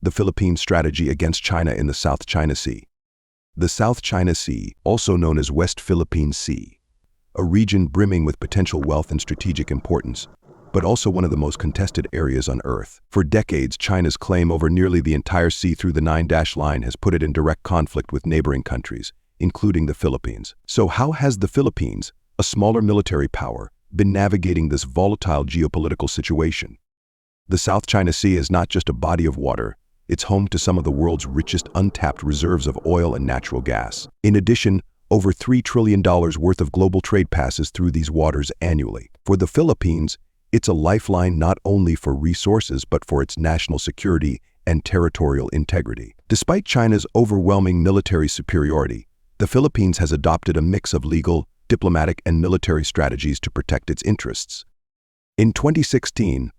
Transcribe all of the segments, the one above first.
The Philippines' strategy against China in the South China Sea. The South China Sea, also known as West Philippine Sea, a region brimming with potential wealth and strategic importance, but also one of the most contested areas on Earth. For decades, China's claim over nearly the entire sea through the Nine-Dash Line has put it in direct conflict with neighboring countries, including the Philippines. So how has the Philippines, a smaller military power, been navigating this volatile geopolitical situation? The South China Sea is not just a body of water. It's home to some of the world's richest untapped reserves of oil and natural gas. In addition, over $3 trillion worth of global trade passes through these waters annually. For the Philippines, it's a lifeline not only for resources but for its national security and territorial integrity. Despite China's overwhelming military superiority, the Philippines has adopted a mix of legal, diplomatic, and military strategies to protect its interests. In 2016,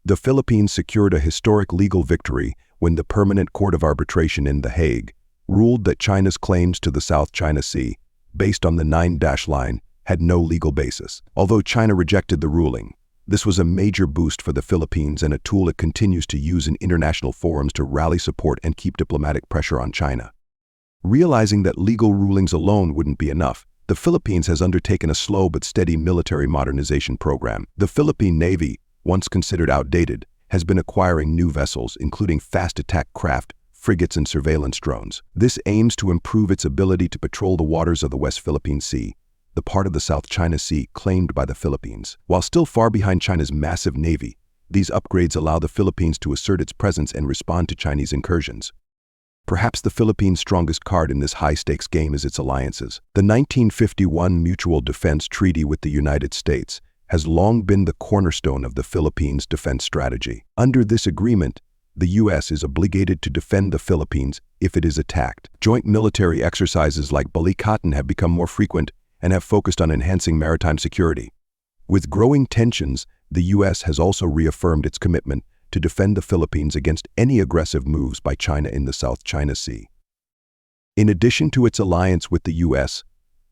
the Philippines secured a historic legal victory when the Permanent Court of Arbitration in The Hague ruled that China's claims to the South China Sea, based on the Nine-Dash Line, had no legal basis. Although China rejected the ruling, this was a major boost for the Philippines and a tool it continues to use in international forums to rally support and keep diplomatic pressure on China. Realizing that legal rulings alone wouldn't be enough, the Philippines has undertaken a slow but steady military modernization program. The Philippine Navy, once considered outdated, has been acquiring new vessels, including fast attack craft, frigates, and surveillance drones. This aims to improve its ability to patrol the waters of the West Philippine Sea, the part of the South China Sea claimed by the Philippines. While still far behind China's massive navy, these upgrades allow the Philippines to assert its presence and respond to Chinese incursions. Perhaps the Philippines' strongest card in this high-stakes game is its alliances. The 1951 Mutual Defense Treaty with the United States has long been the cornerstone of the Philippines' defense strategy. Under this agreement, the U.S. is obligated to defend the Philippines if it is attacked. Joint military exercises like Balikatan have become more frequent and have focused on enhancing maritime security. With growing tensions, the U.S. has also reaffirmed its commitment to defend the Philippines against any aggressive moves by China in the South China Sea. In addition to its alliance with the U.S.,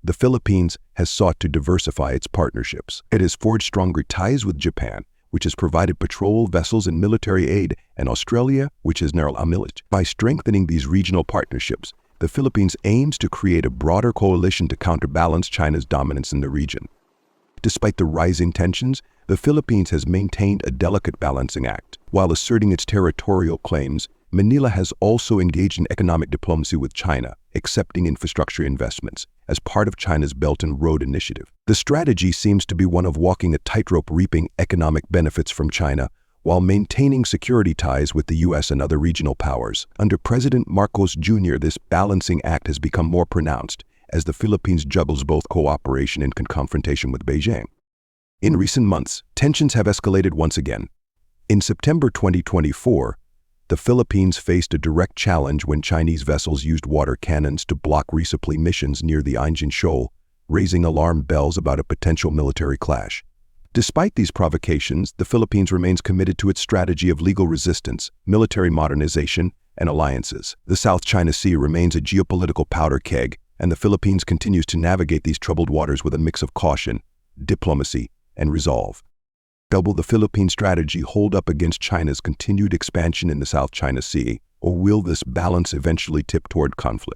the Philippines has sought to diversify its partnerships. It has forged stronger ties with Japan, which has provided patrol vessels and military aid, and Australia, which is now a military. By strengthening these regional partnerships, the Philippines aims to create a broader coalition to counterbalance China's dominance in the region. Despite the rising tensions, the Philippines has maintained a delicate balancing act. While asserting its territorial claims, Manila has also engaged in economic diplomacy with China, accepting infrastructure investments as part of China's Belt and Road Initiative. The strategy seems to be one of walking a tightrope, reaping economic benefits from China while maintaining security ties with the U.S. and other regional powers. Under President Marcos Jr., this balancing act has become more pronounced as the Philippines juggles both cooperation and confrontation with Beijing. In recent months, tensions have escalated once again. In September 2024, the Philippines faced a direct challenge when Chinese vessels used water cannons to block resupply missions near the Ainjin Shoal, raising alarm bells about a potential military clash. Despite these provocations, the Philippines remains committed to its strategy of legal resistance, military modernization, and alliances. The South China Sea remains a geopolitical powder keg, and the Philippines continues to navigate these troubled waters with a mix of caution, diplomacy, and resolve. Will the Philippine strategy hold up against China's continued expansion in the South China Sea, or will this balance eventually tip toward conflict?